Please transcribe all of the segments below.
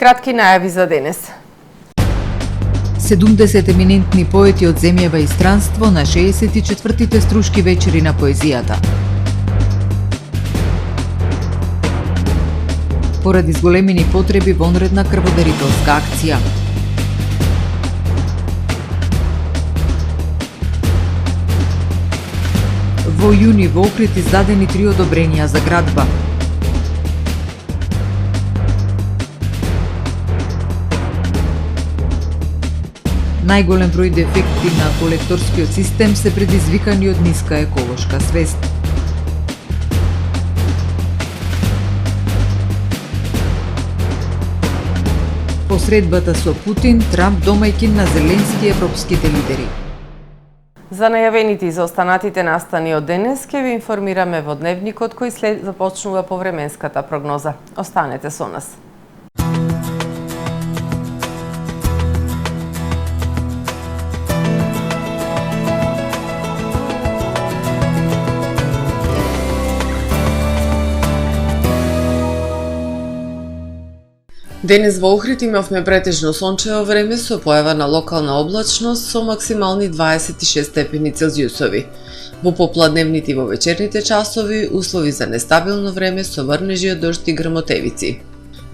кратки најави за денес. 70 еминентни поети од земјава и странство на 64-тите струшки вечери на поезијата. Поради зголемени потреби вонредна крводарителска акција. Во јуни во Охрид издадени 3 одобренија за градба. Најголем број дефекти на колекторскиот систем се предизвикани од ниска еколошка свест. Посредбата со Путин, Трамп домајќин на Зеленски европските лидери. За најавените и за останатите настани од денес ќе ви информираме во дневникот кој след започнува повременската прогноза. Останете со нас. Денес во Охрид имавме претежно сончево време со појава на локална облачност со максимални 26 степени Целзиусови. Во попладневните и во вечерните часови услови за нестабилно време со врнежи од дожд и грмотевици.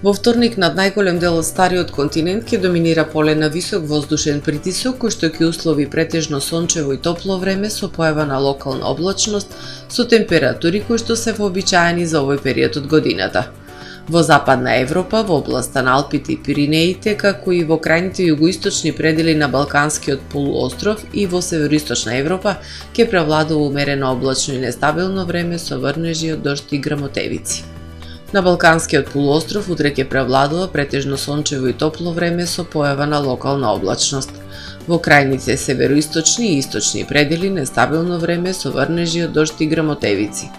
Во вторник над најголем дел од стариот континент ќе доминира поле на висок воздушен притисок кој што ќе услови претежно сончево и топло време со појава на локална облачност со температури кои што се вообичаени за овој период од годината. Во Западна Европа, во областа на Алпите и Пиринеите, како и во крајните југоисточни предели на Балканскиот полуостров и во Североисточна Европа, ќе превладува умерено облачно и нестабилно време со врнежи од дожд и грмотевици. На Балканскиот полуостров утре ќе превладува претежно сончево и топло време со појава на локална облачност. Во крајните североисточни и источни предели нестабилно време со врнежи од дожд и грмотевици.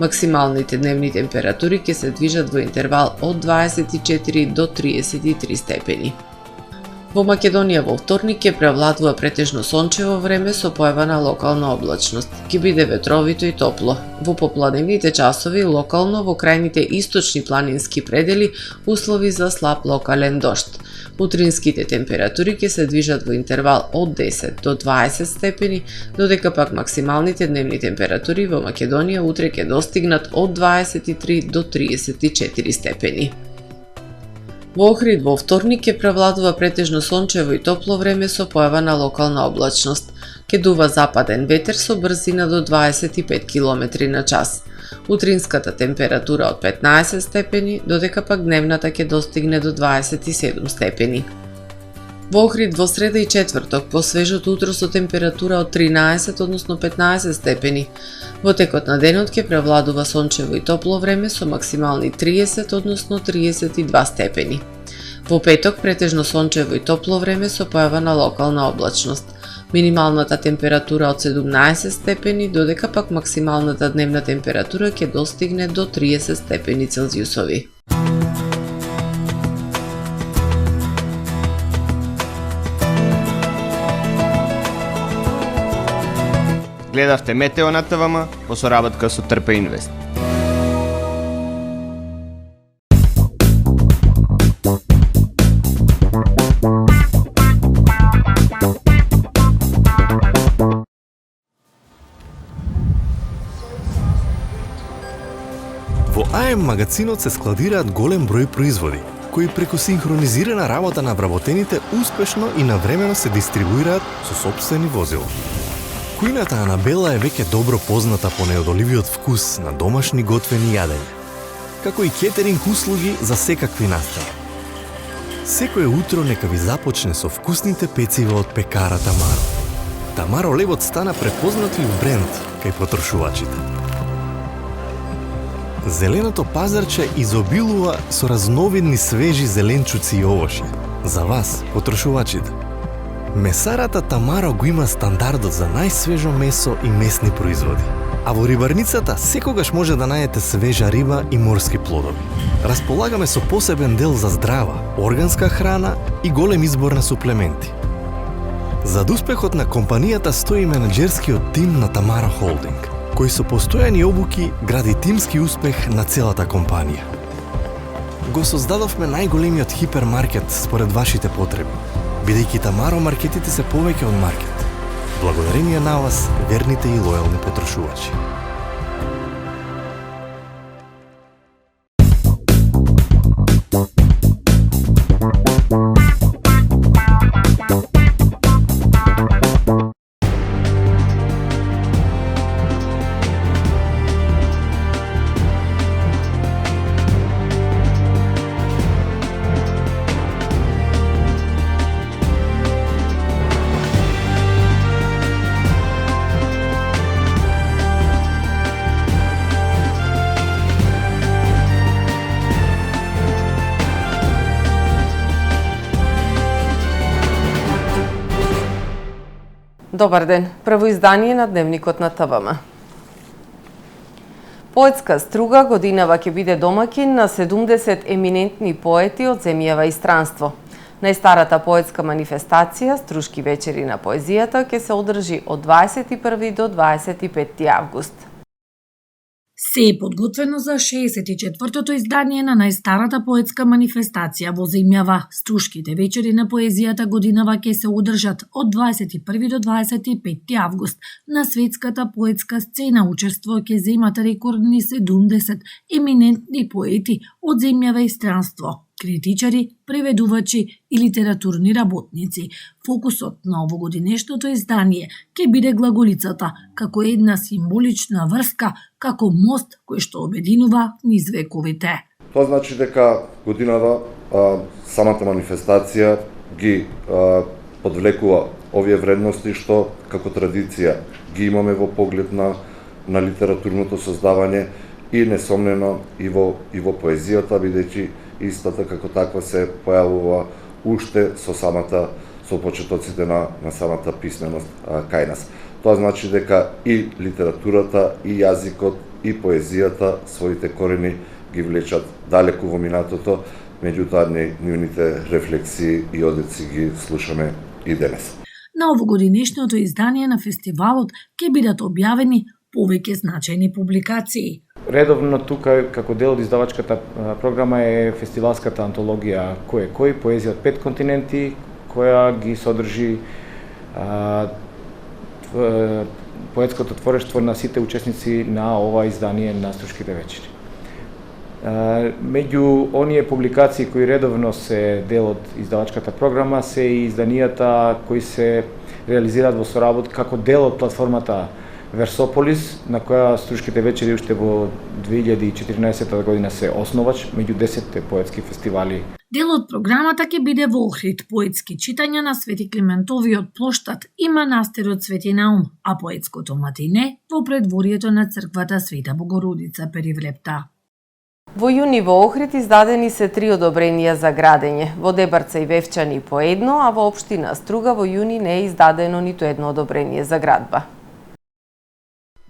Максималните дневни температури ќе се движат во интервал од 24 до 33 степени. Во Македонија во вторник ќе превладува претежно сончево време со појава на локална облачност. Ќе биде ветровито и топло. Во попладневните часови локално во крајните источни планински предели услови за слаб локален дожд. Утринските температури ќе се движат во интервал од 10 до 20 степени, додека пак максималните дневни температури во Македонија утре ќе достигнат од 23 до 34 степени. Во Охрид во вторник ќе превладува претежно сончево и топло време со појава на локална облачност. Ќе дува западен ветер со брзина до 25 км на час. Утринската температура од 15 степени, додека пак дневната ќе достигне до 27 степени. Во Охрид во среда и четврток по свежото утро со температура од 13, односно 15 степени. Во текот на денот ќе превладува сончево и топло време со максимални 30, односно 32 степени. Во петок претежно сончево и топло време со појава на локална облачност. Минималната температура од 17 степени, додека пак максималната дневна температура ќе достигне до 30 степени Целзиусови. Гледавте Метео на ТВМ по соработка со Трпе Инвест. Во АМ магазинот се складираат голем број производи, кои преку синхронизирана работа на вработените успешно и навремено се дистрибуираат со сопствени возила. Кујната Анабела е веќе добро позната по неодоливиот вкус на домашни готвени јадења, како и кетеринг услуги за секакви настани. Секое утро нека ви започне со вкусните пецива од пекара Тамаро. Тамаро левот стана препознатлив бренд кај потрошувачите. Зеленото пазарче изобилува со разновидни свежи зеленчуци и овошје. За вас, потрошувачите. Месарата Тамаро го има стандардот за најсвежо месо и месни производи. А во рибарницата секогаш може да најдете свежа риба и морски плодови. Располагаме со посебен дел за здрава, органска храна и голем избор на суплементи. Зад успехот на компанијата стои менаџерскиот тим на Тамаро Холдинг, кој со постојани обуки гради тимски успех на целата компанија. Го создадовме најголемиот хипермаркет според вашите потреби, бидејќи Тамаро маркетите се повеќе од маркет. Благодарение на вас, верните и лојални потрошувачи. Добар ден, прво издание на Дневникот на ТВМ. Поетска струга годинава ќе биде домакин на 70 еминентни поети од земјава и странство. Најстарата поетска манифестација, Струшки вечери на поезијата, ќе се одржи од 21 до 25 август. Се е подготвено за 64-тото издание на најстарата поетска манифестација во земјава. Струшките вечери на поезијата годинава ќе се одржат од 21 до 25 август. На светската поетска сцена учество ќе земат рекордни 70 еминентни поети од земјава и странство. Критичари, преведувачи и литературни работници. Фокусот на овогодинешното издание ќе биде глаголицата како една символична врска, како мост кој што обединува низ вековите. Тоа значи дека годинава самата манифестација ги подвлекува овие вредности што како традиција ги имаме во поглед на литературното создавање и несомнено и во поезијата, бидејќи истата како таква се појавува уште со почетоците на самата писменост кај нас. Тоа значи дека и литературата, и јазикот, и поезијата своите корени ги влечат далеку во минатото, меѓутоа нивните рефлексии и одици ги слушаме и денес. На овогодинешното издание на фестивалот ќе бидат објавени повеќе значајни публикации. Редовно тука, како дел од издавачката програма е фестивалската антологија Кој е кој, поезија од 5 континенти, која ги содржи поетското творештво на сите учесници на ова издание на Струшките вечери. Меѓу оние публикации кои редовно се дел од издавачката програма се и изданијата кои се реализираат во соработка како дел од платформата Версополис, на која Струшките вечери уште во 2014 година се основач меѓу 10 поетски фестивали. Дел од програмата ќе биде во Охрид, поетски читања на Свети Климентовиот плоштад и манастирот Свети Наум, а поетското матине во предворието на црквата Света Богородица Перивлепта. Во јуни во Охрид издадени се 3 одобренија за градење. Во Дебарца и Вевчани по едно, а во општина Струга во јуни не е издадено ниту едно одобрение за градба.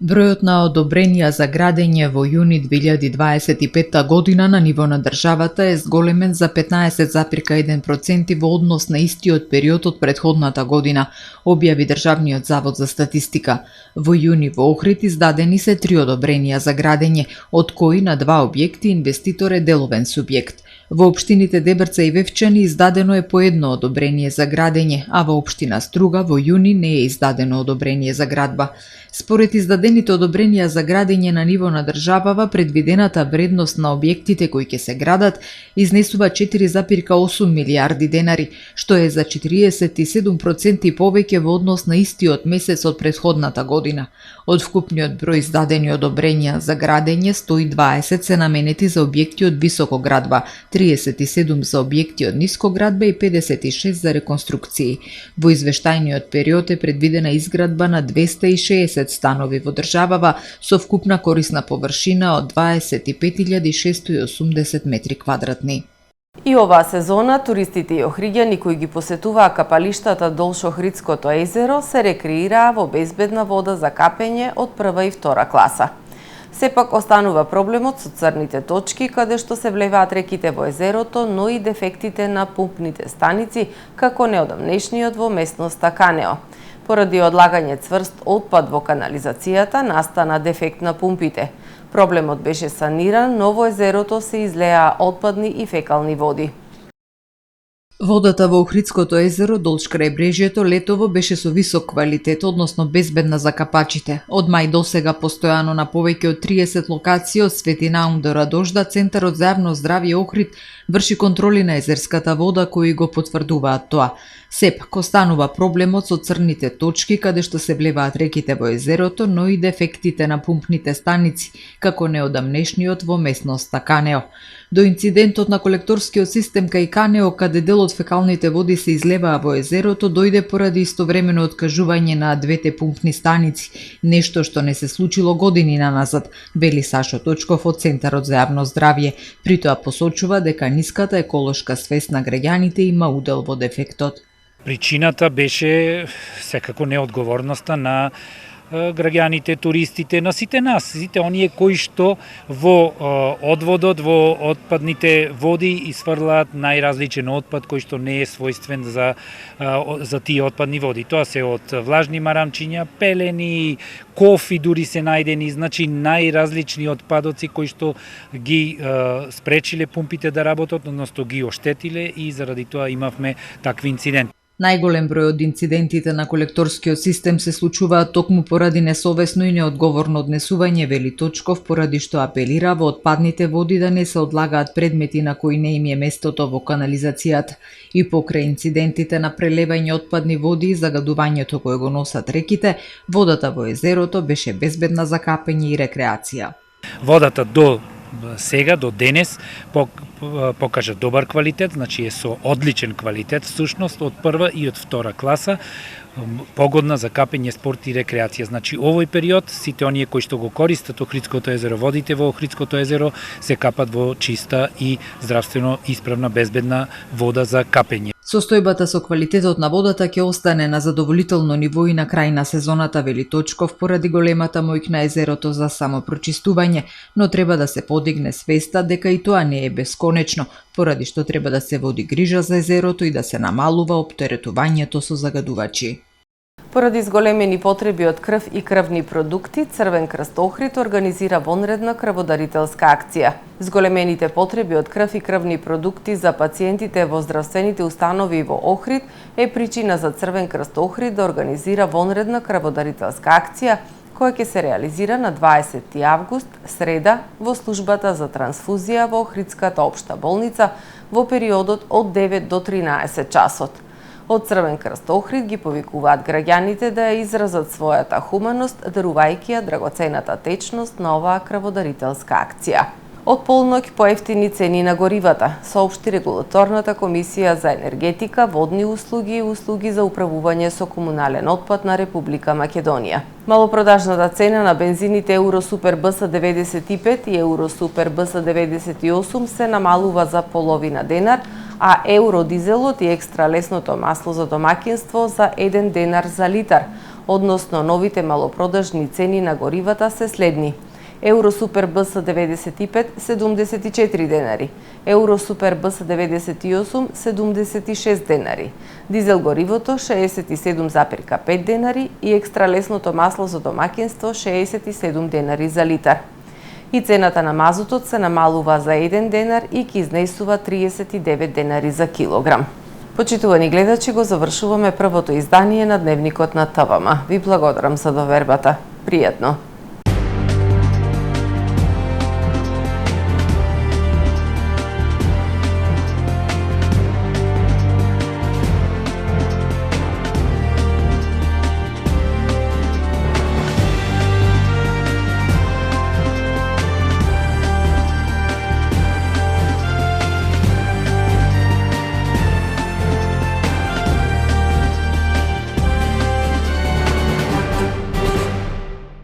Бројот на одобренија за градење во јуни 2025 година на ниво на државата е зголемен за 15,1% во однос на истиот период од претходната година, објави Државниот завод за статистика. Во јуни во Охрид издадени се 3 одобренија за градење, од кои на 2 објекти инвеститор е деловен субјект. Во општините Дебарца и Вевчани издадено е по едно одобрение за градење, а во општина Струга во јуни не е издадено одобрение за градба. Според издадените одобренија за градење на ниво на државава, предвидената вредност на објектите кои ќе се градат изнесува 4,8 милиарди денари, што е за 47% повеќе во однос на истиот месец од претходната година. Од вкупниот број издадени одобренија за градење, 120 се наменети за објекти од високо градба, 37 за објекти од ниско градба и 56 за реконструкции. Во извештајниот период е предвидена изградба на 260 станови во државава со вкупна корисна површина од 25.680 метри квадратни. И оваа сезона туристите и охриѓани кои ги посетуваа капалиштата долж Охридското езеро се рекреираа во безбедна вода за капење од прва и втора класа. Сепак останува проблемот со црните точки каде што се влеваат реките во езерото, но и дефектите на пумпните станици, како неодамнешниот во местноста Канео. Поради одлагање цврст отпад во канализацијата настана дефект на пумпите. Проблемот беше саниран, но во езерото се излеа отпадни и фекални води. Водата во Охридското езеро долж крај брежјето летово беше со висок квалитет, односно безбедна за капачите. Од мај до сега постојано на повеќе од 30 локации од Свети Наум до Радожда, Центарот за јавно здравје Охрид врши контроли на езерската вода кои го потврдуваат тоа. Сепак останува проблемот со црните точки каде што се влеваат реките во езерото, но и дефектите на пумпните станици, како неодамнешниот во местноста Канео. До инцидентот на колекторскиот систем кај Канео, каде дел од фекалните води се излеваа во езерото, дојде поради истовремено откажување на двете пумпни станици, нешто што не се случило години наназад, вели Сашо Точков од Центарот за јавно здравје. При тоа посочува дека ниската еколошка свест на граѓаните има удел во дефектот. Причината беше секако неодговорноста на граѓаните, туристите, на сите нас, сите оние кои што во одводот, во отпадните води isfрлаат најразличен отпад кој што не е својствен за тие отпадни води. Тоа се од влажни марамчиња, пелени, кофи дури се најдени, значи најразлични отпадоци кои што ги спречиле пумпите да работат, односно ги оштетиле и заради тоа имавме такви инциденти. Најголем број од инцидентите на колекторскиот систем се случуваат токму поради несовесно и неодговорно однесување, вели Точков, поради што апелира во отпадните води да не се одлагаат предмети на кои не им е местото во канализацијата. И покрај инцидентите на прелевање отпадни води и загадувањето кое го носат реките, водата во езерото беше безбедна за капење и рекреација. Водата до сега, до денес, покажа добар квалитет, значи е со одличен квалитет, всушност од прва и од втора класа, погодна за капење, спорт и рекреација. Значи овој период сите оние кои што го користат Охридското езеро, водите во Охридското езеро се капат во чиста и здравствено исправна безбедна вода за капење. Состојбата со квалитетот на водата ќе остане на задоволително ниво и на крај на сезоната, вели Точков, поради големата моќ на езерото за самопрочистување, но треба да се подигне свеста дека и тоа не е бесконечно, поради што треба да се води грижа за езерото и да се намалува оптеретувањето со загадувачи. Поради зголемени потреби од крв и крвни продукти, Црвен крст Охрид организира вонредна крводарителска акција. Зголемените потреби од крв и крвни продукти за пациентите во здравствените установи во Охрид е причина за Црвен крст Охрид да организира вонредна крводарителска акција која ќе се реализира на 20 август, среда, во службата за трансфузија во Охридската општа болница во периодот од 9 до 13 часот. Од Црвен крст Охрид ги повикуваат граѓаните да ја изразат својата хуманост, дарувајќи ја драгоцената течност на оваа крводарителска акција. Од полноќ по ефтини цени на горивата, соопшти Регулаторната комисија за енергетика, водни услуги и услуги за управување со комунален отпад на Република Македонија. Малопродажната цена на бензините Евросупер БС 95 и Евросупер БС 98 се намалува за половина денар, а евродизелот и екстра лесното масло за домаќинство за 1 денар за литар, односно новите малопродажни цени на горивата се следни. Евросупер БС 95 74 денари, Евросупер БС 98 76 денари, дизел горивото 67,5 денари и екстра лесното масло за домаќинство 67 денари за литар. И цената на мазутот се намалува за 1 денар и ќе изнесува 39 денари за килограм. Почитувани гледачи, го завршуваме првото издание на Дневникот на ТВМ. Ви благодарам за довербата. Пријатно!